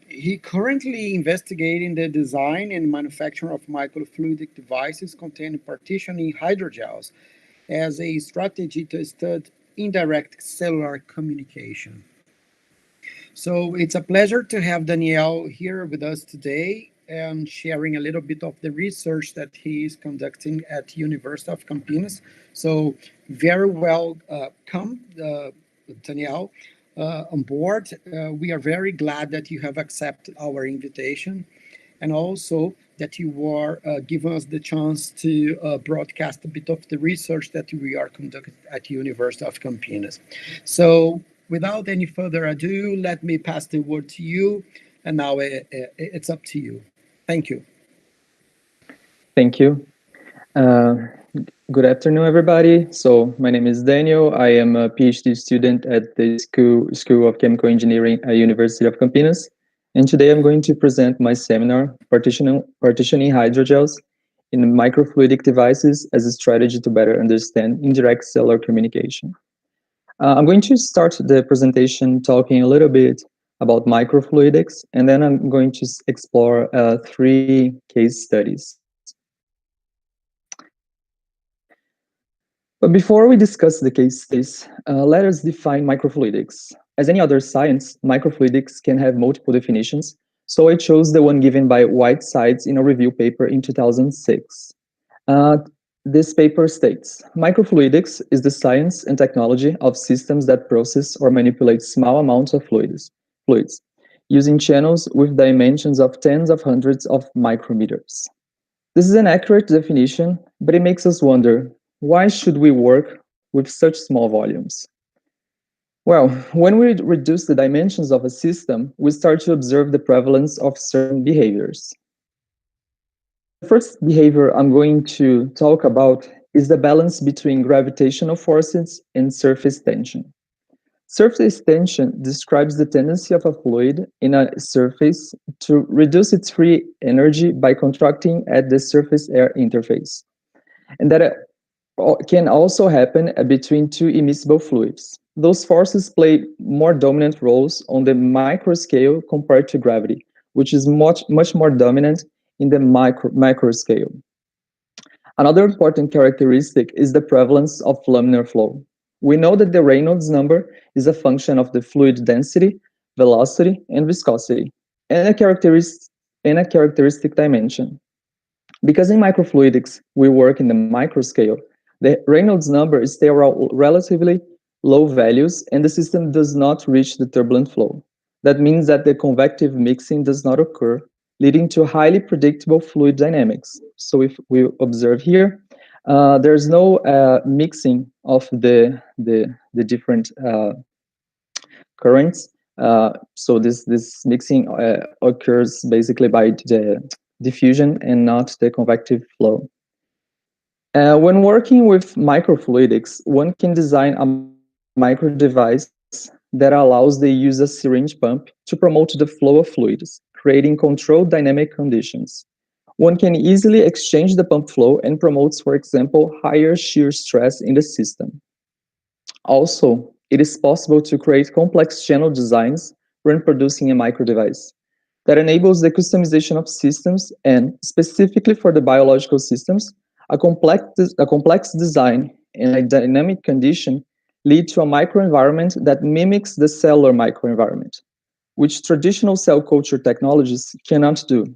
He currently investigating the design and manufacture of microfluidic devices containing partitioning hydrogels as a strategy to study indirect cellular communication. So it's a pleasure to have Daniel here with us today and sharing a little bit of the research that he is conducting at University of Campinas. So very well come, Daniel, on board. We are very glad that you have accepted our invitation and also that you are giving us the chance to broadcast a bit of the research that we are conducting at University of Campinas. So without any further ado, let me pass the word to you, and now it's up to you. Thank you. Thank you. Uh, Good afternoon, everybody. So my name is Daniel. I am a PhD student at the School of Chemical Engineering at University of Campinas. And today I'm going to present my seminar, Partitioning Hydrogels in Microfluidic Devices as a Strategy to Better Understand Indirect Cellular Communication. I'm going to start the presentation talking a little bit about microfluidics, and then I'm going to explore 3 case studies. But before we discuss the case studies, let us define microfluidics. As any other science, microfluidics can have multiple definitions, so I chose the one given by Whitesides in a review paper in 2006. This paper states, microfluidics is the science and technology of systems that process or manipulate small amounts of fluids, using channels with dimensions of tens of hundreds of micrometers. This is an accurate definition, but it makes us wonder, why should we work with such small volumes? Well, when we reduce the dimensions of a system, we start to observe the prevalence of certain behaviors. The first behavior I'm going to talk about is the balance between gravitational forces and surface tension. Surface tension describes the tendency of a fluid in a surface to reduce its free energy by contracting at the surface-air interface. And that can also happen between two immiscible fluids. Those forces play more dominant roles on the micro scale compared to gravity, which is much more dominant in the macro scale. Another important characteristic is the prevalence of laminar flow. We know that the Reynolds number is a function of the fluid density, velocity, and viscosity, and a characteristic dimension. Because in microfluidics, we work in the micro scale, the Reynolds number is still relatively low values, and the system does not reach the turbulent flow. That means that the convective mixing does not occur, leading to highly predictable fluid dynamics. So if we observe here, there's no mixing of the different currents. So this mixing occurs basically by the diffusion and not the convective flow. When working with microfluidics, one can design a microdevice that allows the use of syringe pump to promote the flow of fluids, creating controlled dynamic conditions. One can easily exchange the pump flow and promotes, for example, higher shear stress in the system. Also, it is possible to create complex channel designs when producing a microdevice that enables the customization of systems and, specifically for the biological systems, a complex design and a dynamic condition lead to a microenvironment that mimics the cellular microenvironment, which traditional cell culture technologies cannot do.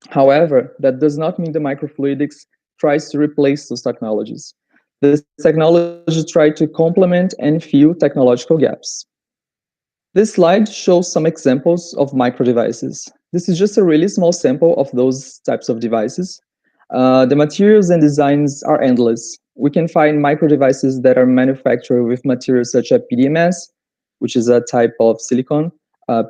However, that does not mean the microfluidics tries to replace those technologies. This technology tries to complement and fill technological gaps. This slide shows some examples of microdevices. This is just a really small sample of those types of devices. The materials and designs are endless. We can find microdevices that are manufactured with materials such as PDMS, which is a type of silicon,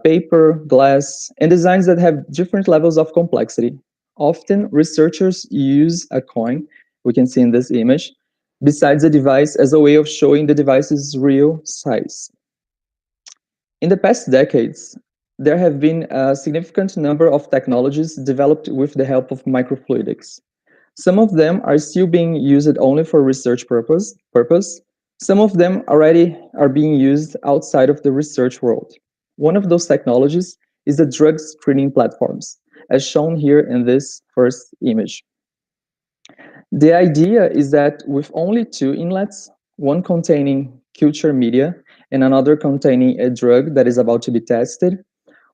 paper, glass, and designs that have different levels of complexity. Often, researchers use a coin, we can see in this image, besides the device as a way of showing the device's real size. In the past decades, there have been a significant number of technologies developed with the help of microfluidics. Some of them are still being used only for research purpose. Some of them already are being used outside of the research world. One of those technologies is the drug screening platforms, as shown here in this first image. The idea is that with only two inlets, one containing culture media and another containing a drug that is about to be tested,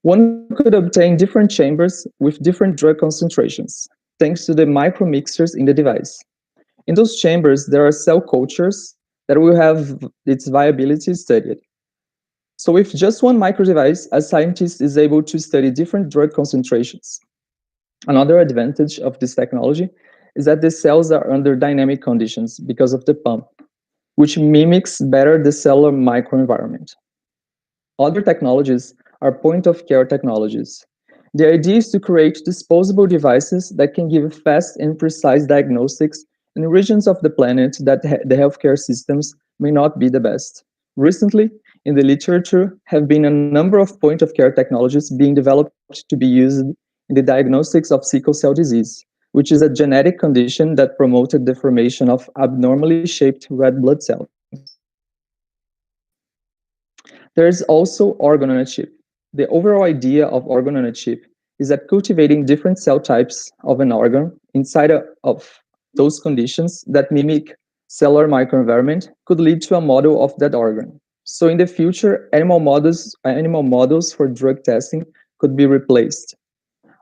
one could obtain different chambers with different drug concentrations, thanks to the micromixers in the device. In those chambers, there are cell cultures that will have its viability studied. So with just one microdevice, a scientist is able to study different drug concentrations. Another advantage of this technology is that the cells are under dynamic conditions because of the pump, which mimics better the cellular microenvironment. Other technologies are point-of-care technologies. The idea is to create disposable devices that can give fast and precise diagnostics in regions of the planet that the healthcare systems may not be the best. Recently, in the literature, have been a number of point-of-care technologies being developed to be used in the diagnostics of sickle cell disease, which is a genetic condition that promoted the formation of abnormally shaped red blood cells. There is also organ on a chip. The overall idea of organ on a chip is that cultivating different cell types of an organ inside of those conditions that mimic cellular microenvironment could lead to a model of that organ. So in the future, animal models for drug testing could be replaced,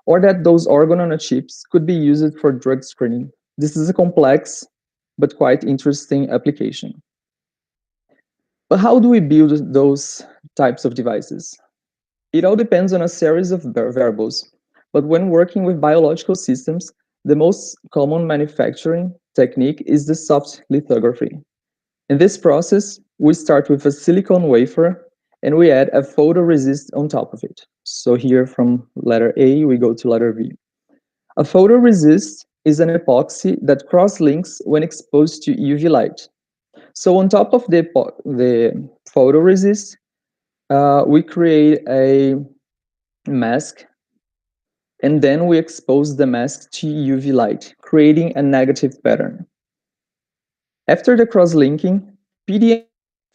or that those organ on a chips could be used for drug screening. This is a complex but quite interesting application. But how do we build those types of devices? It all depends on a series of variables, but when working with biological systems, the most common manufacturing technique is the soft lithography. In this process, we start with a silicon wafer and we add a photoresist on top of it. So here from letter A, we go to letter V. A photoresist is an epoxy that cross-links when exposed to UV light. So on top of the photoresist, we create a mask, and then we expose the mask to UV light, creating a negative pattern. After the cross-linking, PDMS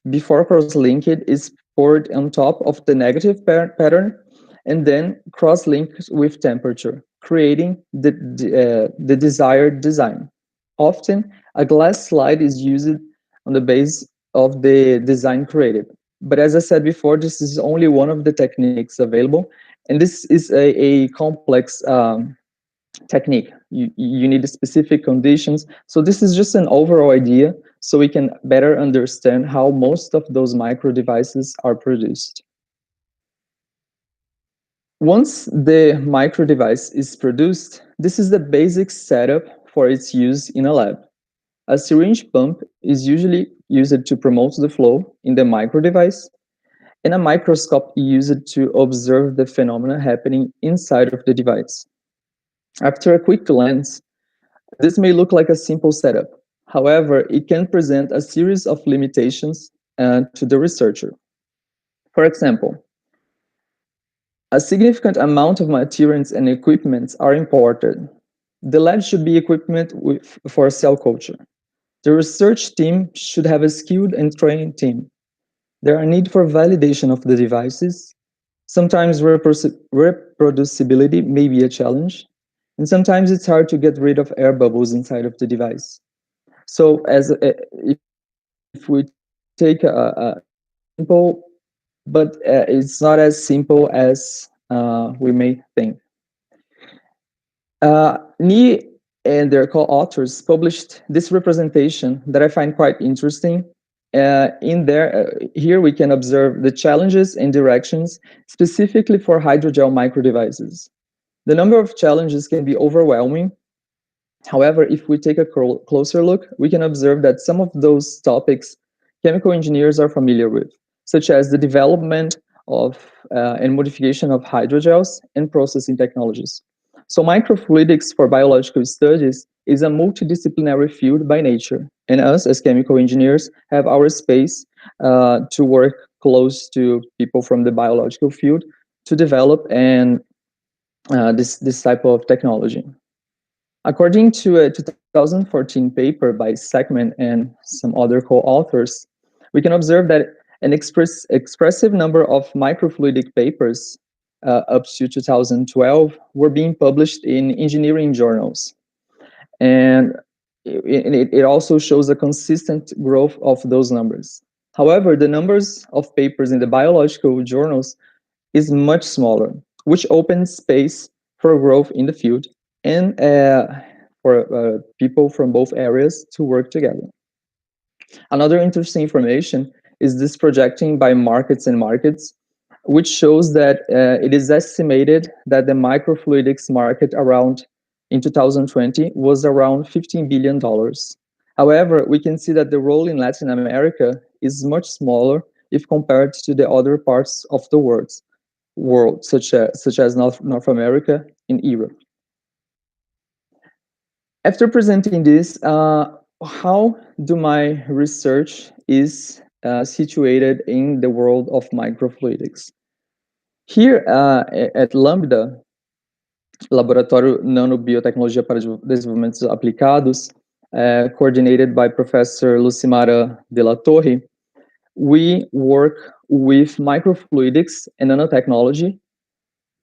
before cross-linked is poured on top of the negative pattern and then cross-linked with temperature, creating the desired design. Often, a glass slide is used on the base of the design created. But as I said before, this is only one of the techniques available, and this is a complex technique. You need specific conditions. So this is just an overall idea so we can better understand how most of those micro devices are produced. Once the micro device is produced, this is the basic setup for its use in a lab. A syringe pump is usually used to promote the flow in the micro device, and a microscope is used to observe the phenomena happening inside of the device. After a quick glance, this may look like a simple setup. However, it can present a series of limitations to the researcher. For example, a significant amount of materials and equipment are imported. The lab should be equipped for cell culture. The research team should have a skilled and trained team. There are need for validation of the devices. Sometimes reproducibility may be a challenge, and sometimes it's hard to get rid of air bubbles inside of the device. So if we take a simple, but it's not as simple as we may think. Ni and their co-authors published this representation that I find quite interesting. Here we can observe the challenges and directions specifically for hydrogel microdevices. The number of challenges can be overwhelming. However, if we take a closer look, we can observe that some of those topics chemical engineers are familiar with, such as the development of and modification of hydrogels and processing technologies. So microfluidics for biological studies is a multidisciplinary field by nature, and us as chemical engineers have our space to work close to people from the biological field to develop and this type of technology. According to a 2014 paper by Sacomani and some other co-authors, we can observe that an expressive number of microfluidic papers up to 2012 were being published in engineering journals. And it also shows a consistent growth of those numbers. However, the numbers of papers in the biological journals is much smaller, which opens space for growth in the field and for people from both areas to work together. Another interesting information is this projecting by markets and markets, which shows that it is estimated that the microfluidics market around in 2020 was around $15 billion. However, we can see that the role in Latin America is much smaller if compared to the other parts of the world such as North America and Europe. After presenting this, how do my research is situated in the world of microfluidics? Here at Lambda, Laboratório Nanobiotecnologia para Desenvolvimentos Aplicados, coordinated by Professor Lucimara de la Torre, we work with microfluidics and nanotechnology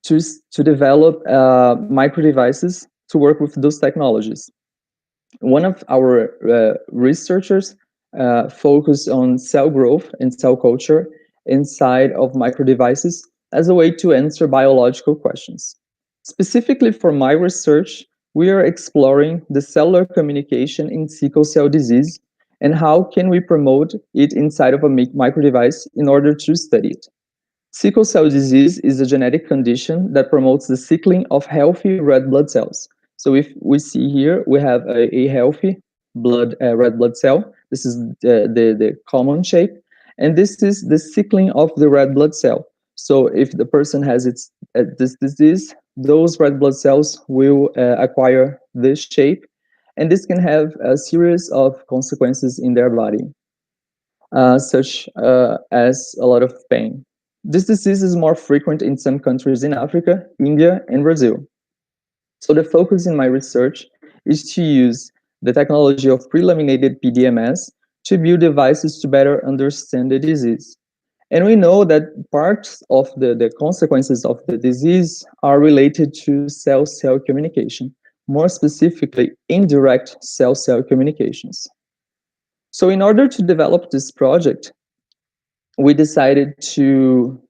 to develop microdevices to work with those technologies. One of our researchers focused on cell growth and cell culture inside of microdevices as a way to answer biological questions. Specifically for my research, we are exploring the cellular communication in sickle cell disease and how can we promote it inside of a microdevice in order to study it. Sickle cell disease is a genetic condition that promotes the sickling of healthy red blood cells. So if we see here, we have a healthy red blood cell. This is the common shape. And this is the sickling of the red blood cell. So if the person has this disease, those red blood cells will acquire this shape. And this can have a series of consequences in their body, such as a lot of pain. This disease is more frequent in some countries in Africa, India, and Brazil. So the focus in my research is to use the technology of pre-laminated PDMS to build devices to better understand the disease. And we know that parts of the consequences of the disease are related to cell-cell communication, more specifically, indirect cell-cell communications. So in order to develop this project, we decided to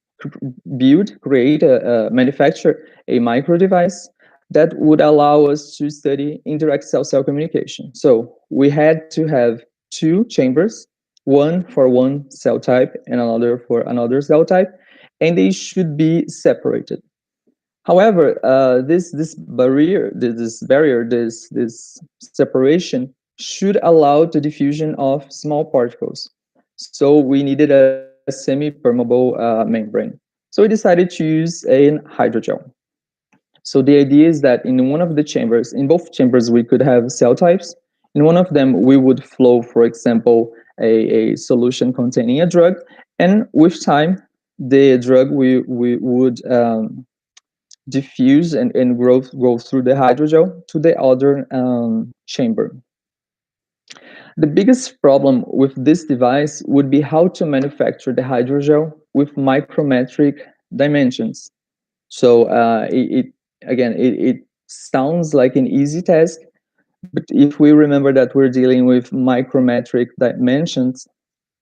manufacture a micro device that would allow us to study indirect cell-cell communication. So we had to have two chambers, one for one cell type and another for another cell type, and they should be separated. However, this separation should allow the diffusion of small particles. So we needed a semi-permeable membrane. So we decided to use a hydrogel. So the idea is that in one of the chambers, in both chambers, we could have cell types. In one of them, we would flow, for example, a solution containing a drug, and with time, the drug we would diffuse and go through the hydrogel to the other chamber. The biggest problem with this device would be how to manufacture the hydrogel with micrometric dimensions. So it sounds like an easy task, but if we remember that we're dealing with micrometric dimensions,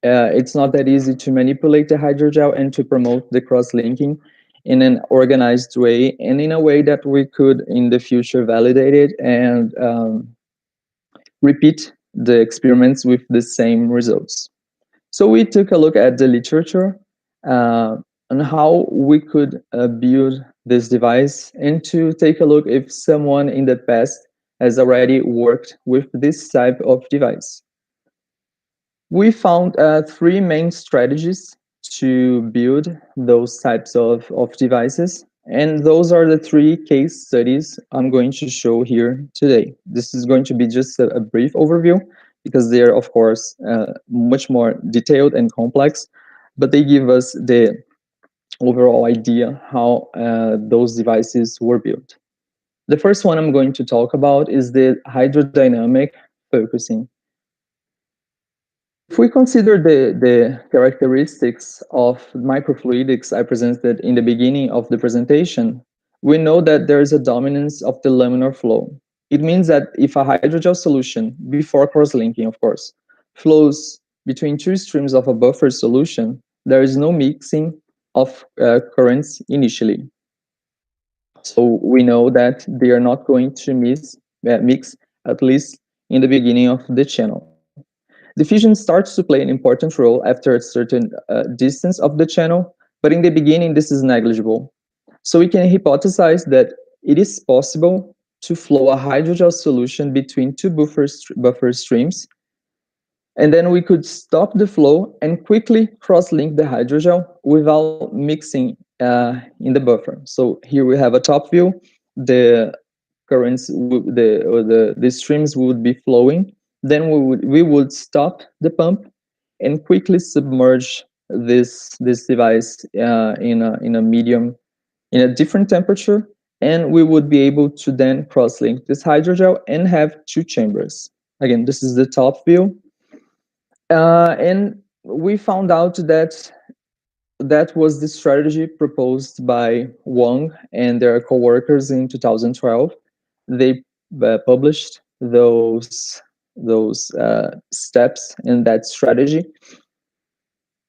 it's not that easy to manipulate the hydrogel and to promote the cross-linking in an organized way and in a way that we could in the future validate it and repeat the experiments with the same results. So we took a look at the literature on how we could build this device and to take a look if someone in the past has already worked with this type of device. We found three main strategies to build those types of devices, and those are the three case studies I'm going to show here today. This is going to be just a brief overview because they are, of course, much more detailed and complex, but they give us the overall idea how those devices were built. The first one I'm going to talk about is the hydrodynamic focusing. If we consider the characteristics of microfluidics I presented in the beginning of the presentation, we know that there is a dominance of the laminar flow. It means that if a hydrogel solution, before cross-linking of course, flows between two streams of a buffer solution, there is no mixing of currents initially. So we know that they are not going to mix, at least in the beginning of the channel. Diffusion starts to play an important role after a certain distance of the channel, but in the beginning this is negligible. So we can hypothesize that it is possible to flow a hydrogel solution between two buffer streams, and then we could stop the flow and quickly cross-link the hydrogel without mixing in the buffer. So here we have a top view. The currents, the streams would be flowing. Then we would stop the pump and quickly submerge this device in a medium, in a different temperature, and we would be able to then cross-link this hydrogel and have two chambers. Again, this is the top view. And we found out that that was the strategy proposed by Hwang and their co-workers in 2012. They published those steps in that strategy,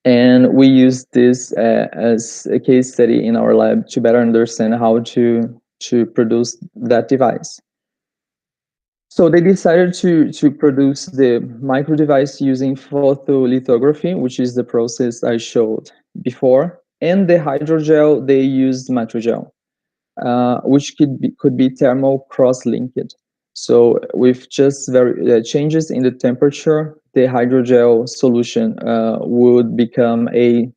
and we used this as a case study in our lab to better understand how to produce that device. So they decided to produce the micro device using photolithography, which is the process I showed before, and the hydrogel they used Matrigel, which could be thermal cross-linked. So with just very changes in the temperature, the hydrogel solution would become a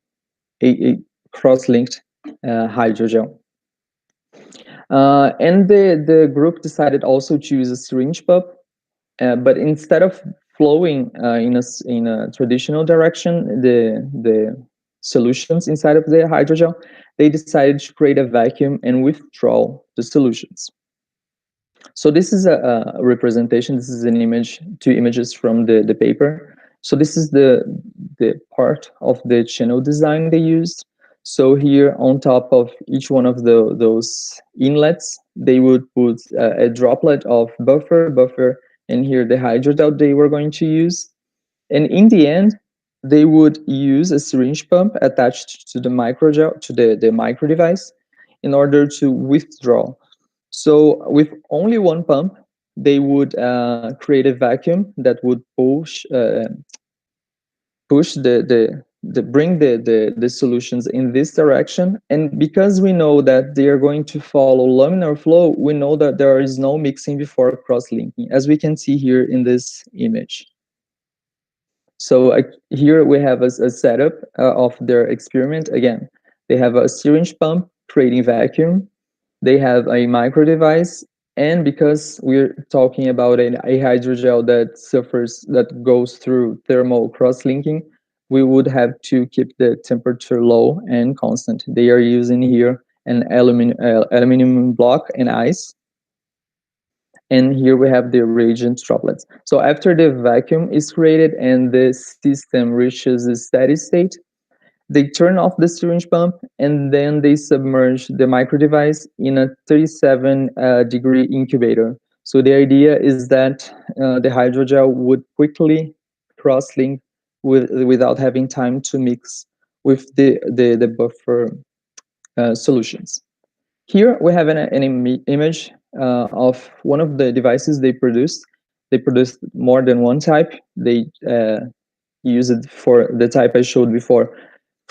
cross-linked hydrogel. And the group decided also to use a syringe pump, but instead of flowing in a traditional direction, the solutions inside of the hydrogel, they decided to create a vacuum and withdraw the solutions. So this is a representation. This is an image, two images from the paper. So this is the part of the channel design they used. So here on top of each one of those inlets, they would put a droplet of buffer, and here the hydrogel they were going to use. And in the end, they would use a syringe pump attached to the microgel, to the micro device, in order to withdraw. So with only one pump, they would create a vacuum that would push bring the solutions in this direction. And because we know that they are going to follow laminar flow, we know that there is no mixing before cross-linking, as we can see here in this image. So here we have a setup of their experiment. Again, they have a syringe pump creating vacuum. They have a micro device, and because we're talking about a hydrogel that goes through thermal cross-linking, we would have to keep the temperature low and constant. They are using here an aluminum block and ice. And here we have the reagent droplets. So after the vacuum is created and the system reaches a steady state, they turn off the syringe pump and then they submerge the micro device in a 37-degree incubator. So the idea is that the hydrogel would quickly cross-link without having time to mix with the buffer solutions. Here we have an image of one of the devices they produced. They produced more than one type. They use it for the type I showed before.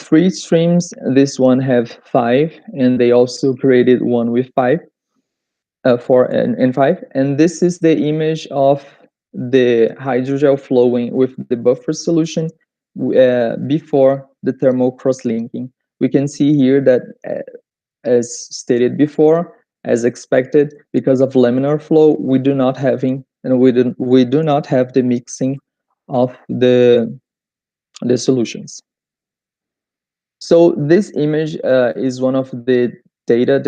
3 streams, this one have 5, and they also created one with 5, 4 and 5. And this is the image of the hydrogel flowing with the buffer solution before the thermal cross-linking. We can see here that, as stated before, as expected, because of laminar flow, we do not have the mixing of the solutions. So this image is one of the data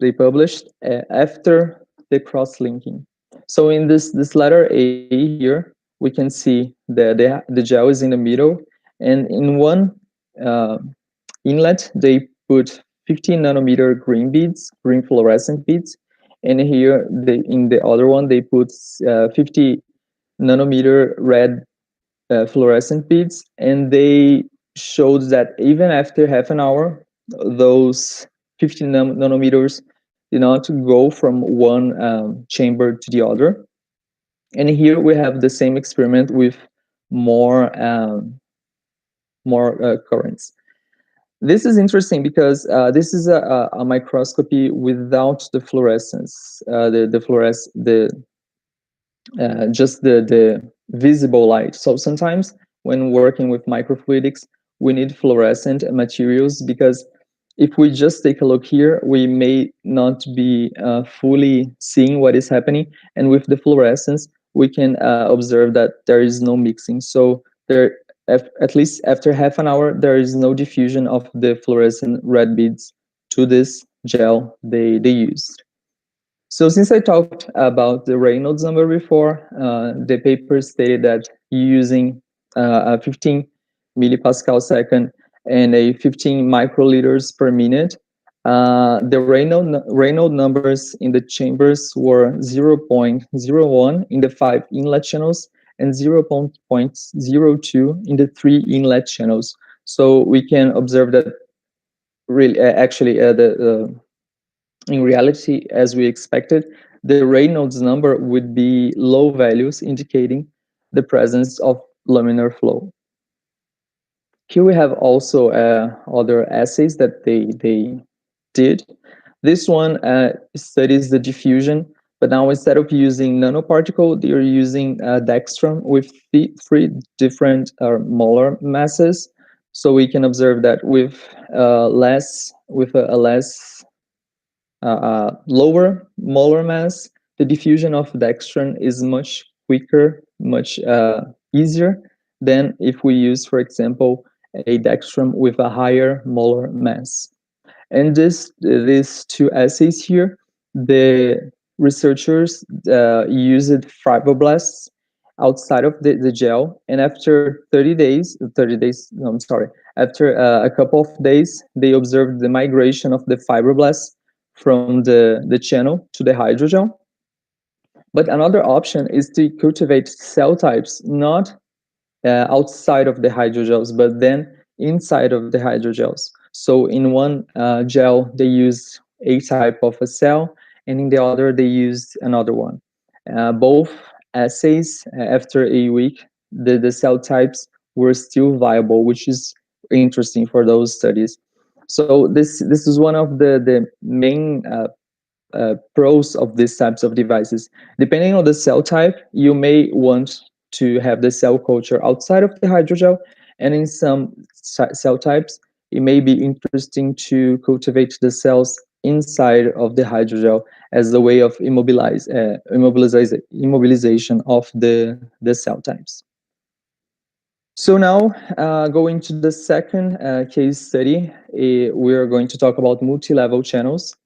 they published after the cross-linking. So in this letter A here, we can see the gel is in the middle, and in one inlet they put 15 nanometer green beads, green fluorescent beads, and here in the other one they put 50 nanometer red fluorescent beads, and they showed that even after half an hour, those 15 nanometers did not go from one chamber to the other. And here we have the same experiment with more currents. This is interesting because this is a microscopy without the fluorescence, just the visible light. So sometimes when working with microfluidics, we need fluorescent materials, because if we just take a look here, we may not be fully seeing what is happening. And with the fluorescence, we can observe that there is no mixing. So there, at least after half an hour, there is no diffusion of the fluorescent red beads to this gel they used. So since I talked about the Reynolds number before, the paper stated that using a 15 millipascal second and a 15 microliters per minute, the Reynolds numbers in the chambers were 0.01 in the 5 inlet channels and 0.02 in the 3 inlet channels. So we can observe that really, actually, in reality, as we expected, the Reynolds number would be low values, indicating the presence of laminar flow. Here we have also other assays that they did. This one studies the diffusion, but now instead of using nanoparticle, they are using dextran with three different molar masses. So we can observe that with a less lower molar mass, the diffusion of dextran is much quicker, much easier than if we use, for example, a dextran with a higher molar mass. And these two assays here, the researchers used fibroblasts outside of the gel, and after 30 days, no, I'm sorry, after a couple of days, they observed the migration of the fibroblasts from the channel to the hydrogel. But another option is to cultivate cell types not outside of the hydrogels, but then inside of the hydrogels. So in one gel, they used a type of a cell, and in the other, they used another one. Both assays, after a week, the cell types were still viable, which is interesting for those studies. So this is one of the main pros of these types of devices. Depending on the cell type, you may want to have the cell culture outside of the hydrogel, and in some cell types, it may be interesting to cultivate the cells inside of the hydrogel as a way of immobilization of the cell types. So now, going to the second case study, we are going to talk about multi-level channels.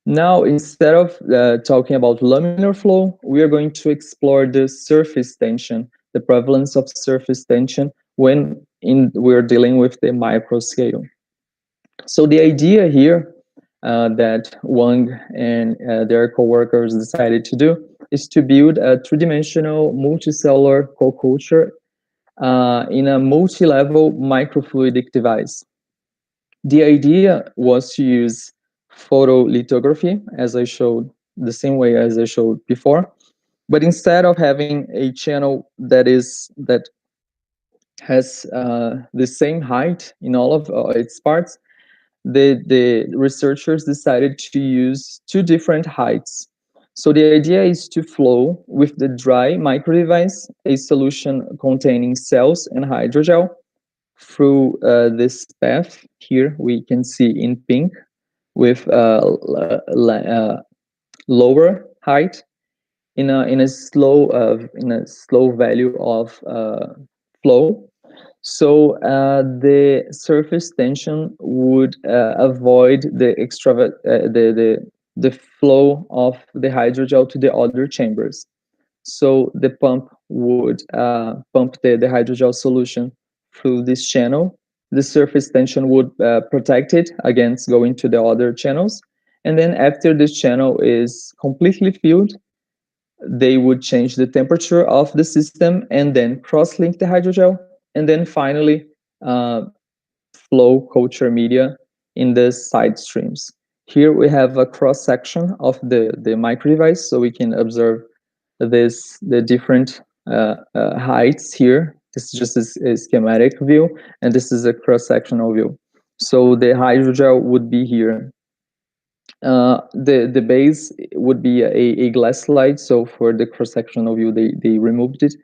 Now, instead of talking about laminar flow, we are going to explore the surface tension, the prevalence of surface tension when we're dealing with the micro scale. So the idea here that Hwang and their co-workers decided to do is to build a three-dimensional multicellular co-culture in a multi-level microfluidic device. The idea was to use photolithography, as I showed, the same way as I showed before, but instead of having a channel that has the same height in all of its parts, the researchers decided to use two different heights. So the idea is to flow with the dry microdevice, a solution containing cells and hydrogel, through this path. Here we can see in pink with lower height in a slow value of flow. So the surface tension would avoid the flow of the hydrogel to the other chambers. So the pump would pump the hydrogel solution through this channel. The surface tension would protect it against going to the other channels. And then after this channel is completely filled, they would change the temperature of the system and then cross-link the hydrogel, and then finally flow culture media in the side streams. Here we have a cross-section of the microdevice, so we can observe the different heights here. This is just a schematic view, and this is a cross-sectional view. So the hydrogel would be here. The base would be a glass slide, so for the cross-sectional view they removed it,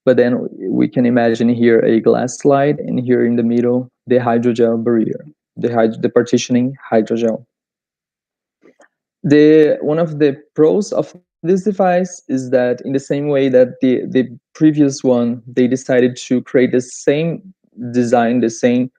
but then we can imagine here a glass slide, and here in the middle the hydrogel barrier, the partitioning hydrogel. One of the pros of this device is that in the same way that the previous one, they decided to create the same design, the same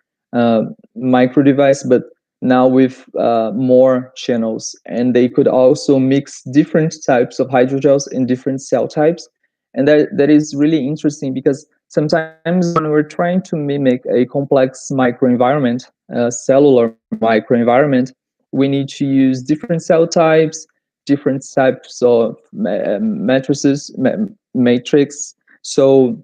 micro device, but now with more channels, and they could also mix different types of hydrogels in different cell types. And that is really interesting, because sometimes when we're trying to mimic a complex microenvironment, cellular microenvironment, we need to use different cell types, different types of matrices, matrix. So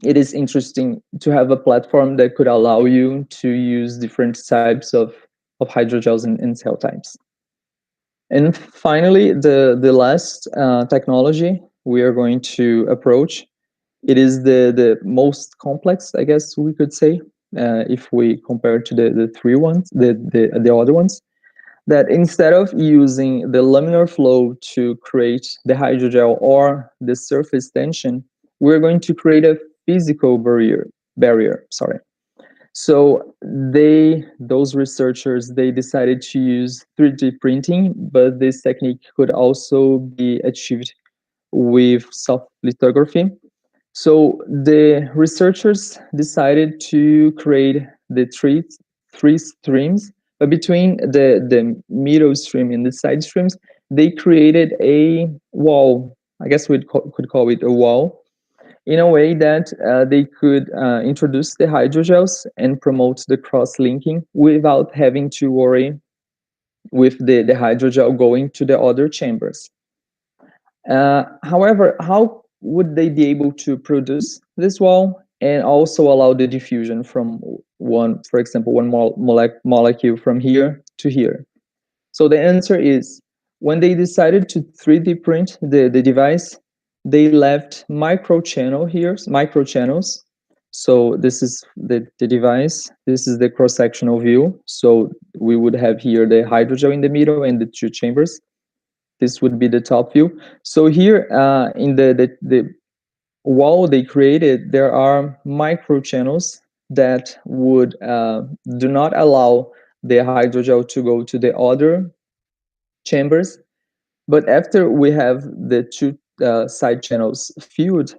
it is interesting to have a platform that could allow you to use different types of hydrogels and cell types. And finally, the last technology we are going to approach, it is the most complex, I guess we could say, if we compare to the three ones, the other ones, that instead of using the laminar flow to create the hydrogel or the surface tension, we're going to create a physical barrier. So those researchers, they decided to use 3D printing, but this technique could also be achieved with soft lithography. So the researchers decided to create the three streams, but between the middle stream and the side streams, they created a wall. I guess we could call it a wall, in a way that they could introduce the hydrogels and promote the cross-linking without having to worry with the hydrogel going to the other chambers. However, how would they be able to produce this wall and also allow the diffusion from one, for example, one molecule from here to here? So the answer is, when they decided to 3D print the device, they left micro channels. So this is the device, this is the cross-sectional view. So we would have here the hydrogel in the middle and the two chambers. This would be the top view. So here in the wall they created, there are micro channels that would do not allow the hydrogel to go to the other chambers. But after we have the two side channels filled,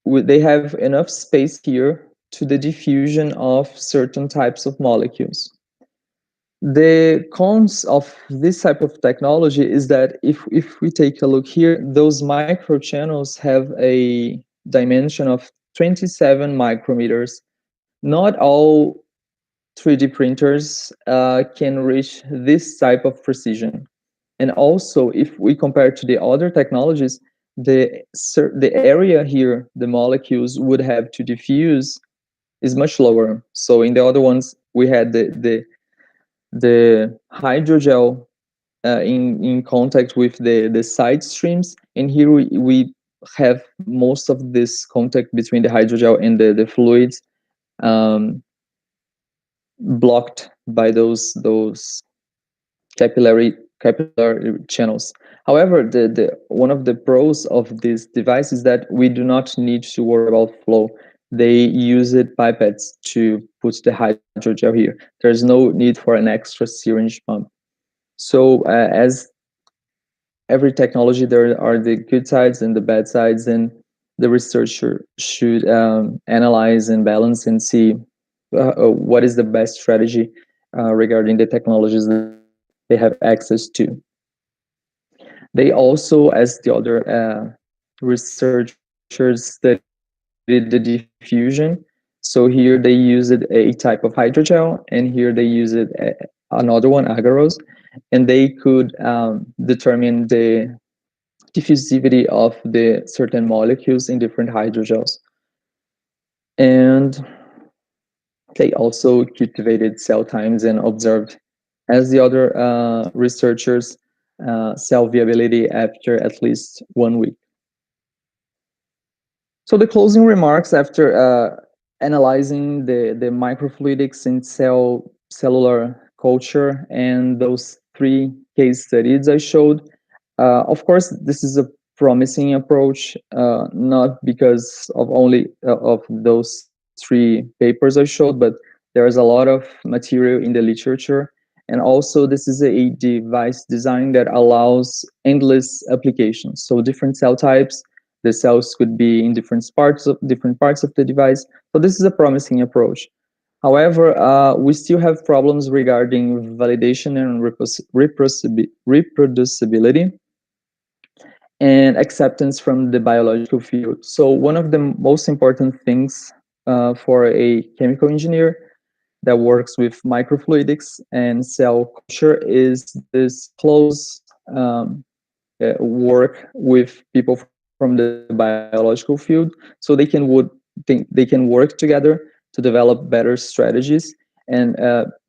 they have enough space here to the diffusion of certain types of molecules. The cons of this type of technology is that if we take a look here, those microchannels have a dimension of 27 micrometers. Not all 3D printers can reach this type of precision. And also, if we compare to the other technologies, the area here the molecules would have to diffuse is much lower. So in the other ones, we had the hydrogel in contact with the side streams, and here we have most of this contact between the hydrogel and the fluids blocked by those capillary channels. However, the one of the pros of this device is that we do not need to worry about flow. They use pipettes to put the hydrogel here. There's no need for an extra syringe pump. So as every technology, there are the good sides and the bad sides, and the researcher should analyze and balance and see what is the best strategy regarding the technologies that they have access to. They also, as the other researchers studied the diffusion. So here they used a type of hydrogel, and here they used another one, agarose, and they could determine the diffusivity of the certain molecules in different hydrogels. And they also cultivated cell times and observed, as the other researchers, cell viability after at least 1 week. So the closing remarks after analyzing the microfluidics in cellular culture and those 3 case studies I showed. Of course, this is a promising approach, not because of only of those 3 papers I showed, but there is a lot of material in the literature. And also, this is a device design that allows endless applications. So different cell types, the cells could be in different parts of the device. So this is a promising approach. However, we still have problems regarding validation and reproducibility and acceptance from the biological field. So one of the most important things for a chemical engineer that works with microfluidics and cell culture is this close work with people from the biological field, so they can work together to develop better strategies and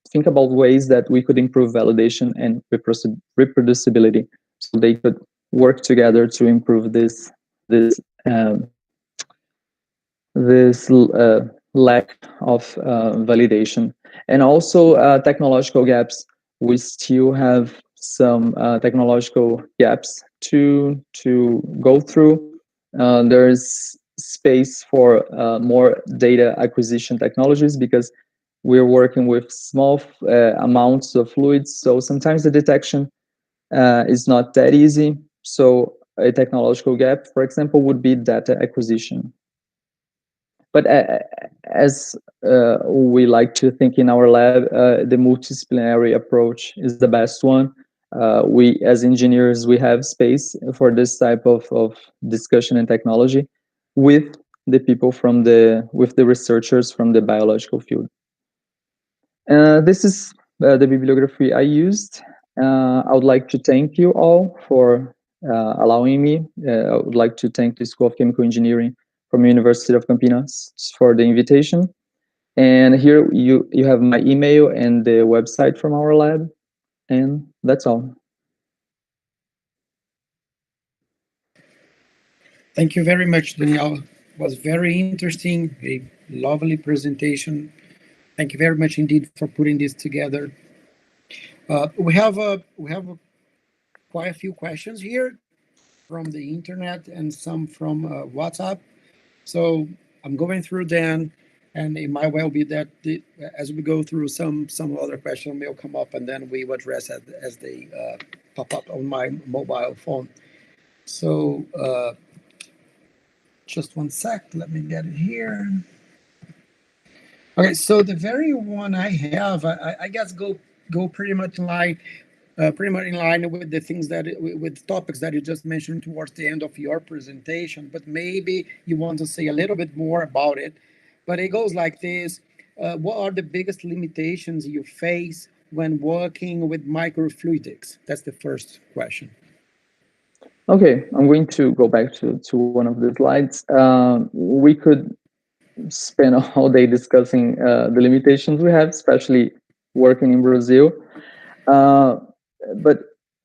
think about ways that we could improve validation and reproducibility, so they could work together to improve this um, this lack of validation. And also technological gaps. We still have some technological gaps to go through. There's space for more data acquisition technologies because we're working with small amounts of fluids, so sometimes the detection is not that easy. So a technological gap, for example, would be data acquisition. But as we like to think in our lab, the multidisciplinary approach is the best one. We, as engineers, we have space for this type of discussion and technology with the people with the researchers from the biological field. This is the bibliography I used. I would like to thank you all for allowing me. I would like to thank the School of Chemical Engineering from University of Campinas for the invitation. And here you have my email and the website from our lab. And that's all. Thank you very much, Daniel. It was very interesting, a lovely presentation. Thank you very much indeed for putting this together. We have quite a few questions here from the internet and some from WhatsApp. So I'm going through them, and it might well be that as we go through some other questions will come up, and then we will address as they pop up on my mobile phone. So just 1 sec, let me get it here. Okay, so the very one I have, I guess go pretty much in line with the things with topics that you just mentioned towards the end of your presentation, but maybe you want to say a little bit more about it. But it goes like this: what are the biggest limitations you face when working with microfluidics? That's the first question. Okay, I'm going to go back to one of the slides. We could spend all day discussing the limitations we have, especially working in Brazil. But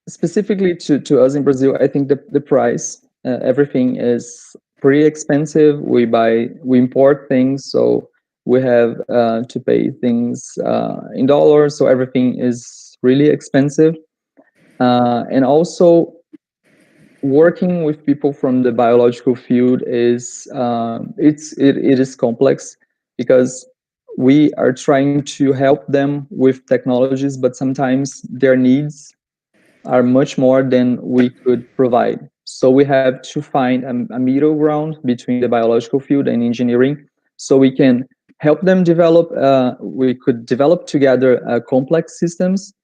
specifically to us in Brazil, I think the price, everything is pretty expensive. We import things, so we have to pay things in dollars, so everything is really expensive. And also, working with people from the biological field is it is complex because we are trying to help them with technologies, but sometimes their needs are much more than we could provide. So we have to find a middle ground between the biological field and engineering, so we can help them develop. We could develop together complex systems,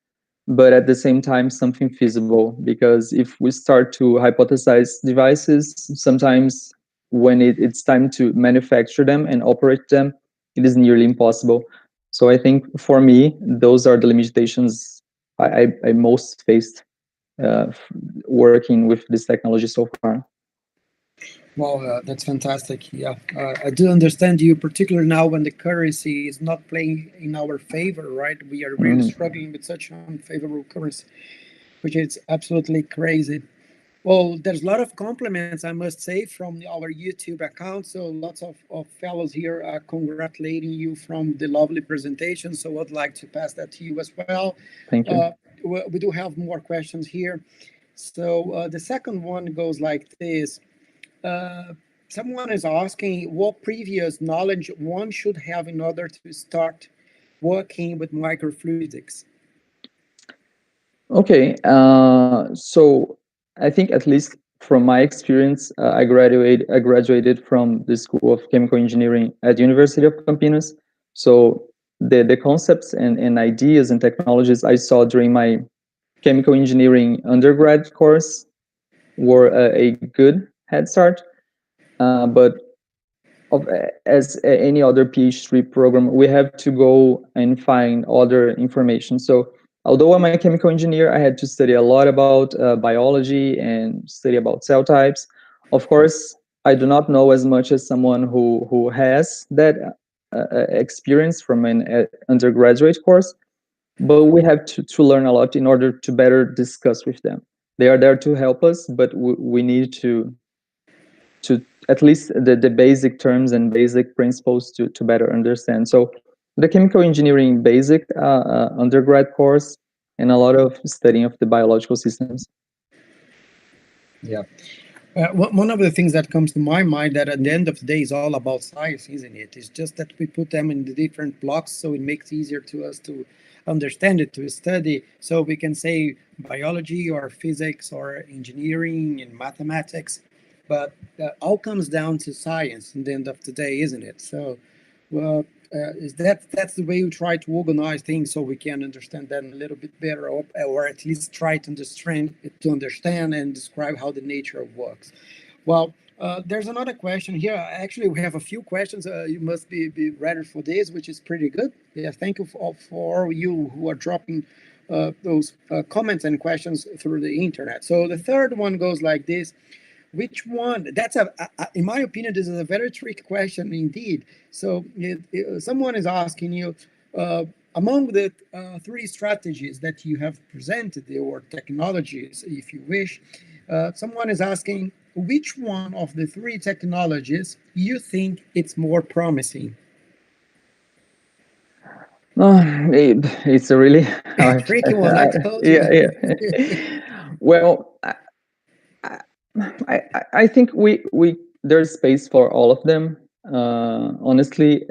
but at the same time something feasible, because if we start to hypothesize devices, sometimes when it's time to manufacture them and operate them, it is nearly impossible. So I think for me, those are the limitations I most faced working with this technology so far. Well, that's fantastic. Yeah, I do understand you, particularly now when the currency is not playing in our favor, right? We are really struggling with such unfavorable currency, which is absolutely crazy. Well, there's a lot of compliments, I must say, from our YouTube account. So lots of fellows here are congratulating you from the lovely presentation. So I'd like to pass that to you as well. Thank you. We do have more questions here. So the second one goes like this. Someone is asking what previous knowledge one should have in order to start working with microfluidics. Okay, so I think at least from my experience, I graduated from the School of Chemical Engineering at the University of Campinas. So the concepts and ideas and technologies I saw during my chemical engineering undergrad course were a good head start. But as any other PhD program, we have to go and find other information. So although I'm a chemical engineer, I had to study a lot about biology and study about cell types. Of course, I do not know as much as someone who has that experience from an undergraduate course, but we have to learn a lot in order to better discuss with them. They are there to help us, but we need to at least the basic terms and basic principles to better understand. So the chemical engineering basic undergrad course and a lot of studying of the biological systems. Yeah. One of the things that comes to my mind that at the end of the day is all about science, isn't it? It's just that we put them in the different blocks so it makes it easier to us to understand it, to study. So we can say biology or physics or engineering and mathematics, but all comes down to science in the end of the day, isn't it? So, well, is that's the way we try to organize things so we can understand them a little bit better, or at least try to understand and describe how the nature works. Well, there's another question here. Actually, we have a few questions. You must be ready for this, which is pretty good. Yeah, thank you for you who are dropping those comments and questions through the internet. So the third one goes like this. Which one? That's in my opinion, this is a very tricky question indeed. So someone is asking you, among the three strategies that you have presented, or technologies, if you wish, someone is asking, which one of the three technologies you think it's more promising? It's a really hard, tricky one, I told you. yeah. Well, I think there's space for all of them. Honestly,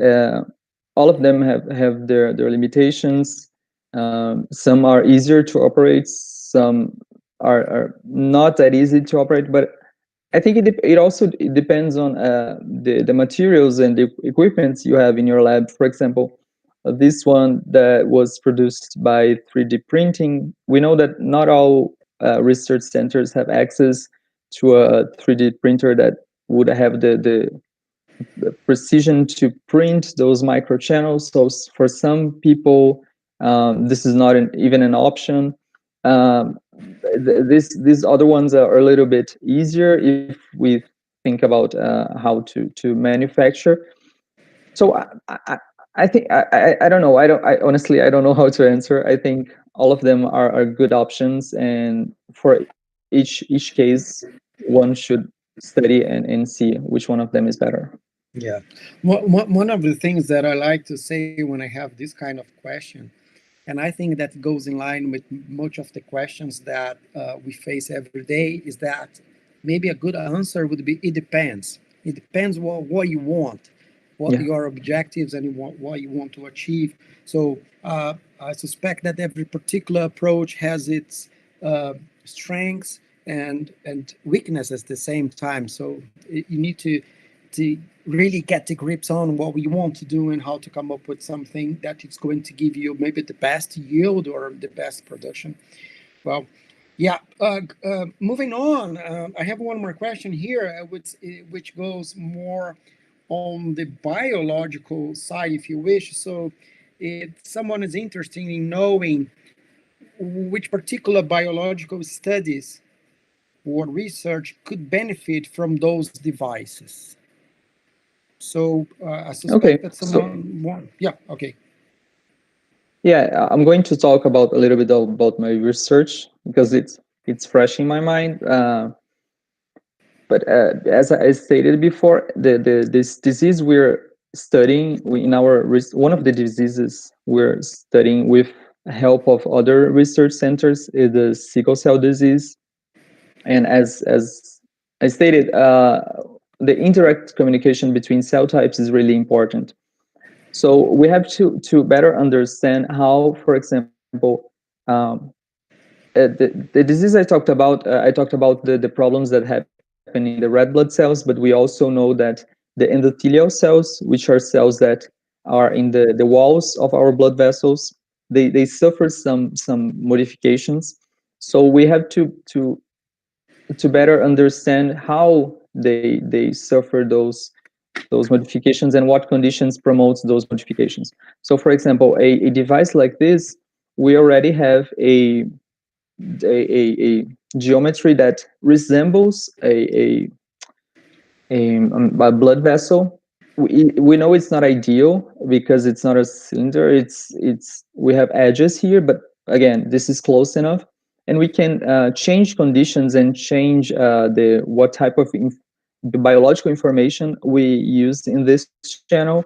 all of them have their limitations. Some are easier to operate. Some are not that easy to operate. But I think it also depends on the materials and the equipment you have in your lab. For example, this one that was produced by 3D printing. We know that not all research centers have access to a 3D printer that would have the precision to print those microchannels. So for some people, this is not even an option. These other ones are a little bit easier if we think about how to manufacture. So I think I don't know. I honestly I don't know how to answer. I think all of them are good options, and for each case, one should study and see which one of them is better. Yeah. One of the things that I like to say when I have this kind of question, and I think that goes in line with much of the questions that we face every day, is that maybe a good answer would be it depends. It depends what you want, what your objectives and what you want to achieve. So I suspect that every particular approach has its strengths and weaknesses at the same time. So you need to really get the grips on what we want to do and how to come up with something that is going to give you maybe the best yield or the best production. Well, Yeah, moving on, I have one more question here, which goes more on the biological side, if you wish. So, if someone is interested in knowing which particular biological studies or research could benefit from those devices. So, I suspect Okay, that so someone want, yeah, okay. yeah, I'm going to talk about a little bit about my research because it's fresh in my mind. But as I stated before, this disease we're studying in our one of the diseases we're studying with help of other research centers is the sickle cell disease. And as I stated, the indirect communication between cell types is really important. So we have to better understand how, for example, um, the disease I talked about the problems that happen in the red blood cells, but we also know that the endothelial cells, which are cells that are in the walls of our blood vessels, they suffer some modifications. So we have to better understand how they suffer those modifications and what conditions promotes those modifications. So for example, a device like this, we already have a geometry that resembles a blood vessel. We know it's not ideal because it's not a cylinder. It's we have edges here, but again, this is close enough, and we can change conditions and change the what type of the biological information we use in this channel,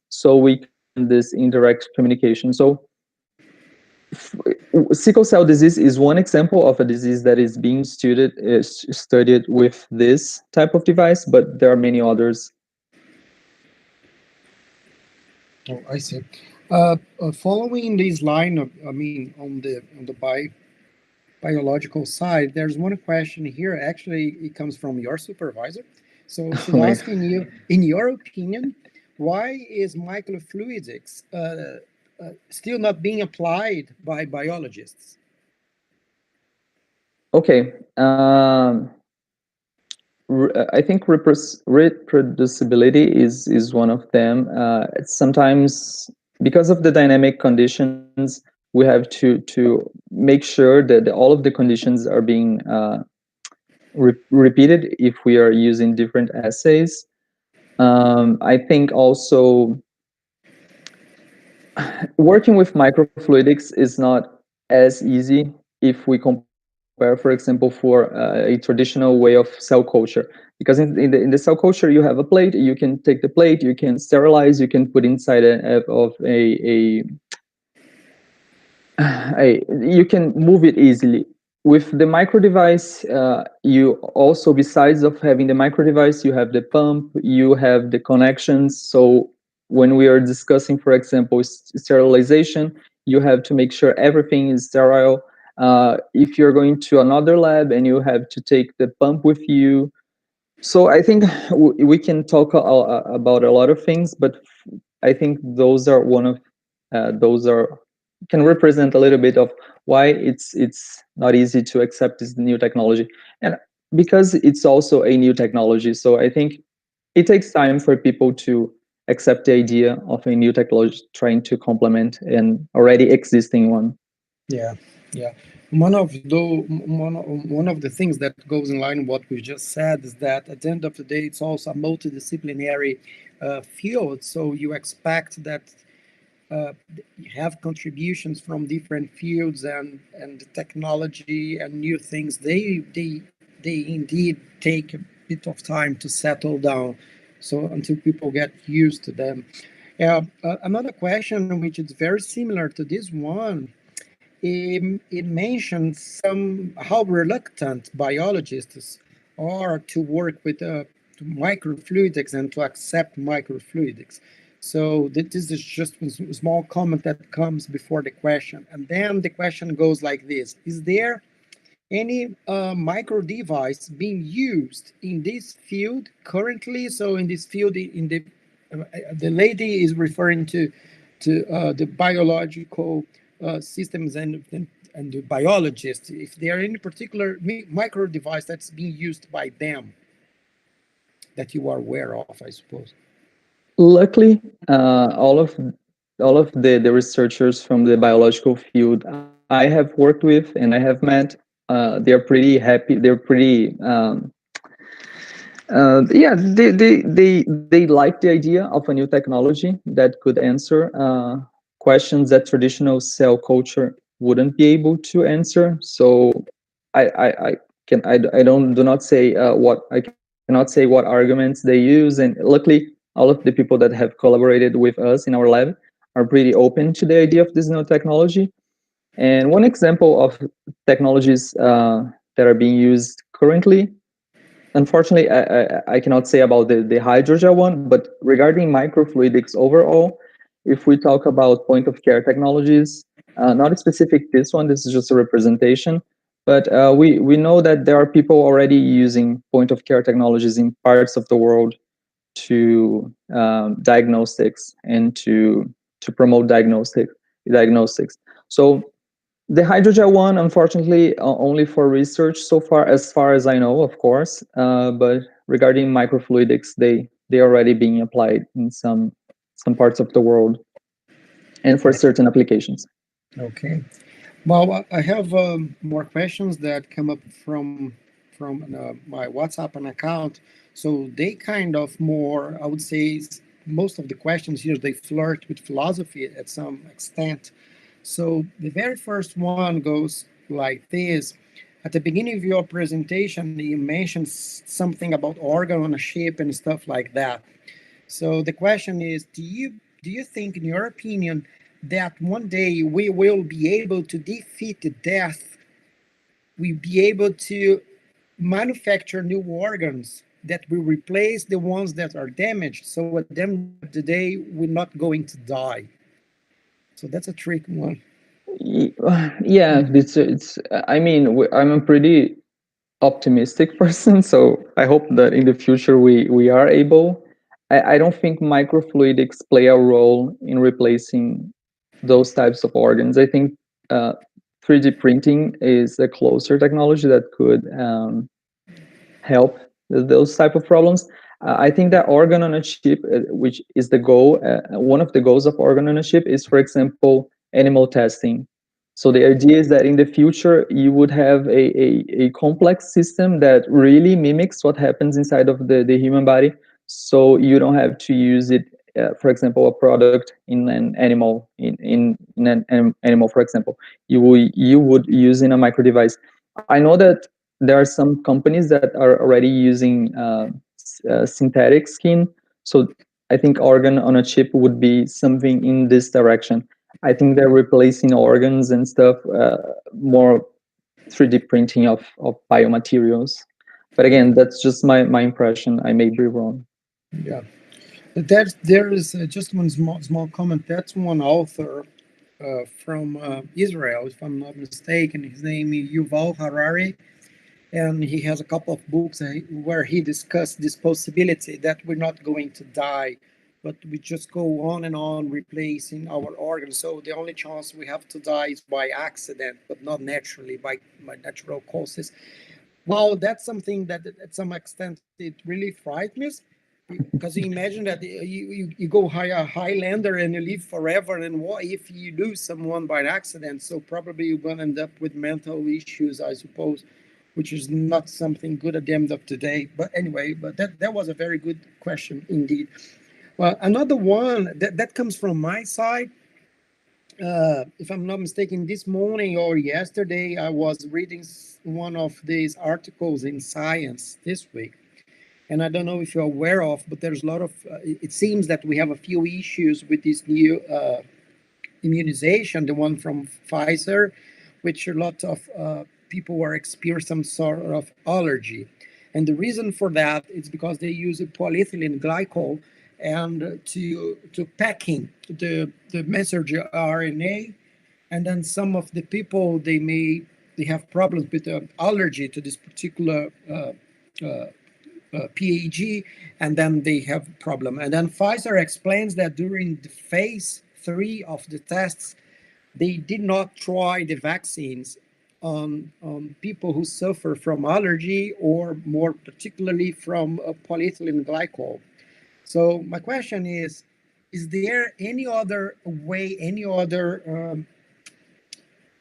so we can this indirect communication. So sickle cell disease is one example of a disease that is being studied with this type of device, but there are many others. Oh, I see. Following this line of, I mean, on the biological side, there's one question here. Actually, it comes from your supervisor. So she's Oh my asking you, in your opinion, why is microfluidics still not being applied by biologists? Okay. I think reproducibility is one of them. Sometimes because of the dynamic conditions, we have to make sure that all of the conditions are being repeated if we are using different assays. I think also working with microfluidics is not as easy if we compare, for example, for a traditional way of cell culture. Because in the cell culture, you have a plate, you can take the plate, you can sterilize, you can put inside you can move it easily. With the micro device, you also, besides of having the micro device, you have the pump, you have the connections. So when we are discussing, for example, sterilization, you have to make sure everything is sterile. If you're going to another lab and you have to take the pump with you, so I think we can talk about a lot of things, but I think those are one of those are can represent a little bit of why it's not easy to accept this new technology, and because it's also a new technology. So I think it takes time for people to accept the idea of a new technology trying to complement an already existing one. Yeah, yeah. One of the things that goes in line with what we just said is that at the end of the day, it's also a multidisciplinary field. So you expect that you have contributions from different fields and the technology and new things. They indeed take a bit of time to settle down. So until people get used to them. Another question, which is very similar to this one, it mentions some how reluctant biologists are to work with microfluidics and to accept microfluidics. So this is just a small comment that comes before the question, and then the question goes like this: is there any micro device being used in this field currently? So in this field, in the lady is referring to the biological systems and the biologists, if there are any particular micro device that's being used by them that you are aware of, I suppose. Luckily, all of the researchers from the biological field I have worked with and I have met, they're pretty happy. They're pretty yeah, they like the idea of a new technology that could answer questions that traditional cell culture wouldn't be able to answer. So I do not say what I cannot say what arguments they use, and luckily all of the people that have collaborated with us in our lab are pretty open to the idea of this new technology. And one example of technologies that are being used currently, unfortunately, I cannot say about the hydrogel one, but regarding microfluidics overall, if we talk about point of care technologies, not specific this one, this is just a representation, but we know that there are people already using point of care technologies in parts of the world to diagnostics and to promote diagnostics. So the hydrogel one, unfortunately, only for research so far as I know, of course. But regarding microfluidics, they already being applied in some parts of the world, and for certain applications. Okay. Well, I have more questions that come up from my WhatsApp and account. So they kind of more, I would say, most of the questions here they flirt with philosophy at some extent. So the very first one goes like this. At the beginning of your presentation, you mentioned something about organ on a ship and stuff like that. So the question is, do you think, in your opinion, that one day we will be able to defeat death? We'll be able to manufacture new organs that will replace the ones that are damaged. So at the end of the day, we're not going to die. So that's a tricky one. Yeah, it's. I mean, I'm a pretty optimistic person, so I hope that in the future we are able. I don't think microfluidics play a role in replacing those types of organs. I think uh, 3D printing is a closer technology that could help those type of problems. I think that organ on a chip, which is the goal, one of the goals of organ on a chip is, for example, animal testing. So the idea is that in the future, you would have a complex system that really mimics what happens inside of the human body. So you don't have to use it, for example, a product in an animal, in an animal, for example, you would use in a micro device. I know that there are some companies that are already using synthetic skin. So I think organ on a chip would be something in this direction. I think they're replacing organs and stuff, more 3D printing of biomaterials. But again, that's just my impression. I may be wrong. Yeah. There is just one small comment. That's one author from Israel, if I'm not mistaken. His name is Yuval Harari, and he has a couple of books where he discussed this possibility that we're not going to die, but we just go on and on replacing our organs. So the only chance we have to die is by accident, but not naturally, by natural causes. Well, that's something that at some extent it really frightens me, because you imagine that you go a Highlander and you live forever, and what if you lose someone by accident? So probably you're going to end up with mental issues, I suppose, which is not something good at the end of the day. But anyway, but that was a very good question indeed. Well, another one that comes from my side, if I'm not mistaken, this morning or yesterday, I was reading one of these articles in Science this week. And I don't know if you're aware of, but there's a lot of, it seems that we have a few issues with this new immunization, the one from Pfizer, which a lot of people are experiencing some sort of allergy. And the reason for that is because they use a polyethylene glycol and to packing the messenger RNA, and then some of the people they have problems with the allergy to this particular PAG, and then they have a problem. And then Pfizer explains that during the phase 3 of the tests, they did not try the vaccines on people who suffer from allergy or more particularly from polyethylene glycol. So my question is there any other way, any other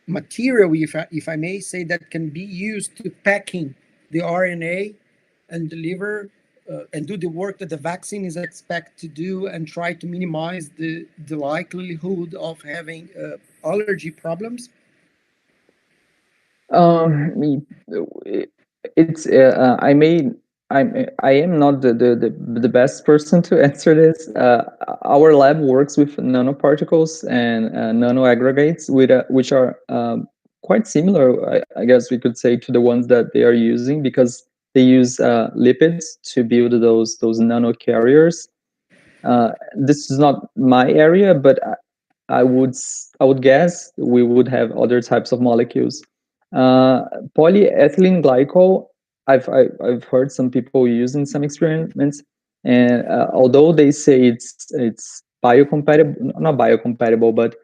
material, if I may say, that can be used to packing the RNA and deliver and do the work that the vaccine is expected to do and try to minimize the likelihood of having allergy problems? Um, it's I am not the best person to answer this. Our lab works with nanoparticles and nano aggregates, which are quite similar, I guess we could say, to the ones that they are using, because they use lipids to build those nano carriers. This is not my area, but I would guess we would have other types of molecules. Uh, Polyethylene glycol, I've heard some people use in some experiments, and although they say it's biocompatible, not biocompatible, but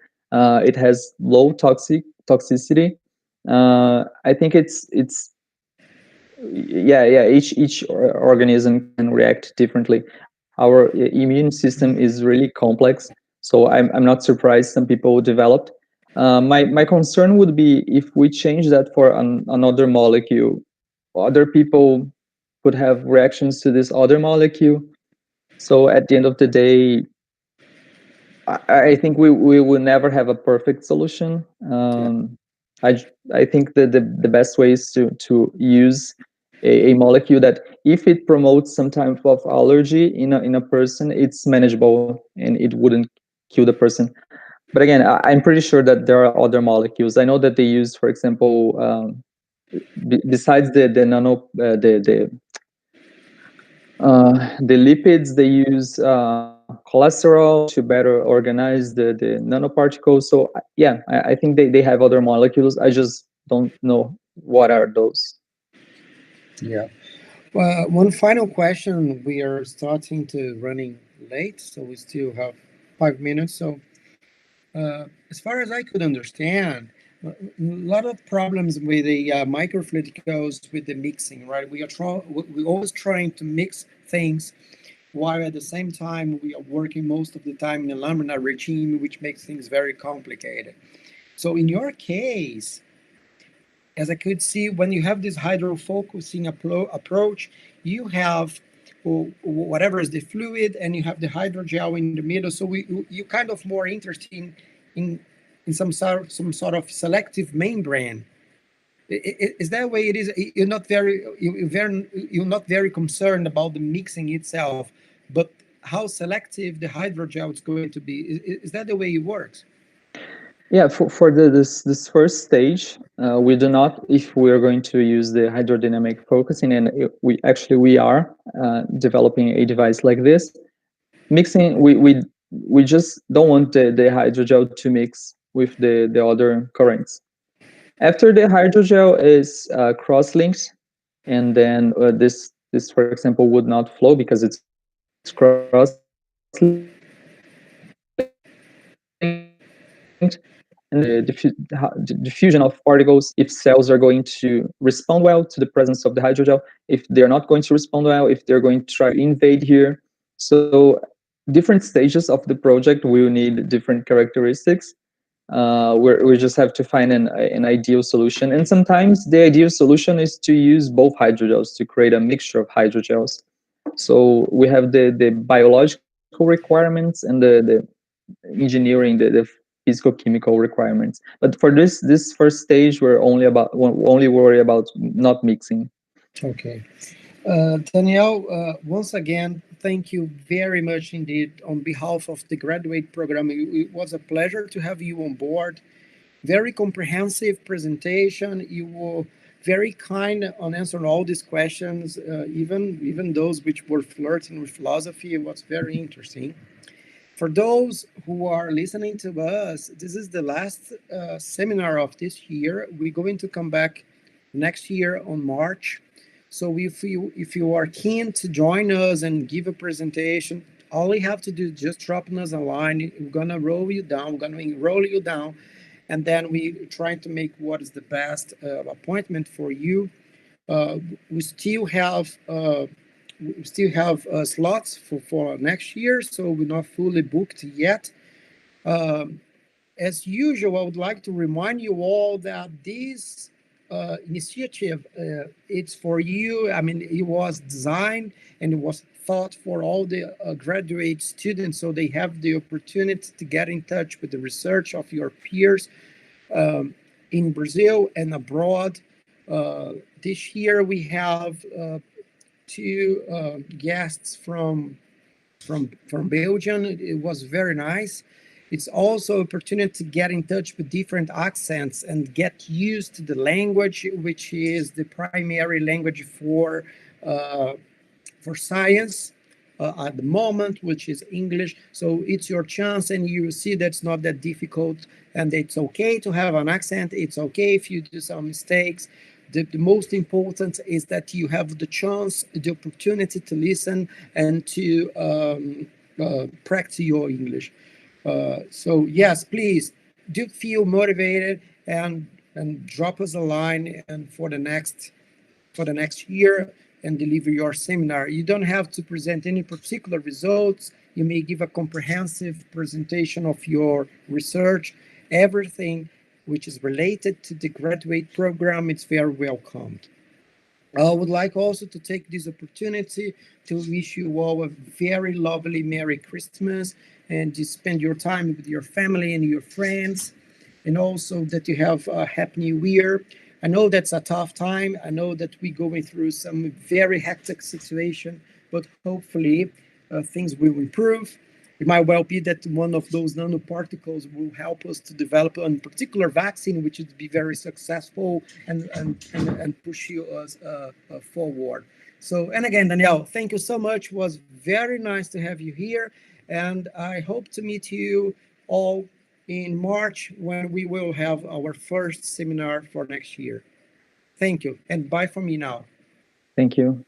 it has low toxicity. I think it's yeah, each organism can react differently. Our immune system is really complex, so I'm not surprised some people developed. My concern would be if we change that for another molecule, other people could have reactions to this other molecule. So at the end of the day, I think we will never have a perfect solution. Yeah. I I think that the best way is to use a molecule that, if it promotes some type of allergy in a person, it's manageable and it wouldn't kill the person. But again, I'm pretty sure that there are other molecules. I know that they use, for example, besides the nano the lipids, they use cholesterol to better organize the nanoparticles. So yeah, I think they have other molecules. I just don't know what are those. Yeah. Well, one final question. We are starting to running late, so we still have 5 minutes. So, as far as I could understand, a lot of problems with the microfluidics with the mixing, right? We're always trying to mix things, while at the same time we are working most of the time in a laminar regime, which makes things very complicated. So, in your case, as I could see, when you have this hydrofocusing approach, you have whatever is the fluid, and you have the hydrogel in the middle. So you kind of more interested in some sort of selective membrane. Is that way it is? You're not very concerned about the mixing itself, but how selective the hydrogel is going to be. Is that the way it works? Yeah, for this first stage, we do not, if we are going to use the hydrodynamic focusing, and we are developing a device like this. Mixing, we just don't want the hydrogel to mix with the other currents. After the hydrogel is cross-linked, and then this, for example, would not flow because it's cross-linked, and the diffusion of particles, if cells are going to respond well to the presence of the hydrogel, if they're not going to respond well, if they're going to try to invade here. So different stages of the project will need different characteristics. We just have to find an ideal solution. And sometimes the ideal solution is to use both hydrogels to create a mixture of hydrogels. So we have the biological requirements and the engineering, the physical chemical requirements. But for this first stage, we're only worry about not mixing. Okay. Danielle, once again, thank you very much indeed on behalf of the graduate program. It was a pleasure to have you on board. Very comprehensive presentation. You were very kind on answering all these questions, even those which were flirting with philosophy. It was very interesting. For those who are listening to us, this is the last seminar of this year. We're going to come back next year on March. So if you are keen to join us and give a presentation, all you have to do is just drop us a line. We're gonna roll you down. We're gonna enroll you down, and then we trying to make what is the best appointment for you. We still have slots for next year, so we're not fully booked yet. As usual, I would like to remind you all that this initiative, it's for you. I mean, it was designed and it was thought for all the graduate students, so they have the opportunity to get in touch with the research of your peers in Brazil and abroad. This year we have two guests from Belgium. It was very nice. It's also an opportunity to get in touch with different accents and get used to the language, which is the primary language for science at the moment, which is English. So it's your chance, and you see that's not that difficult, and it's okay to have an accent. It's okay if you do some mistakes. The most important is that you have the chance, the opportunity to listen and to practice your English. So yes, please do feel motivated and drop us a line and for the next year and deliver your seminar. You don't have to present any particular results. You may give a comprehensive presentation of your research. Everything which is related to the graduate program, it's very welcomed. I would like also to take this opportunity to wish you all a very lovely Merry Christmas, and to spend your time with your family and your friends, and also that you have a Happy New Year. I know that's a tough time. I know that we're going through some very hectic situation, but hopefully things will improve. It might well be that one of those nanoparticles will help us to develop a particular vaccine, which would be very successful and push us forward. So, and again, Danielle, thank you so much. It was very nice to have you here. And I hope to meet you all in March when we will have our first seminar for next year. Thank you. And bye for me now. Thank you.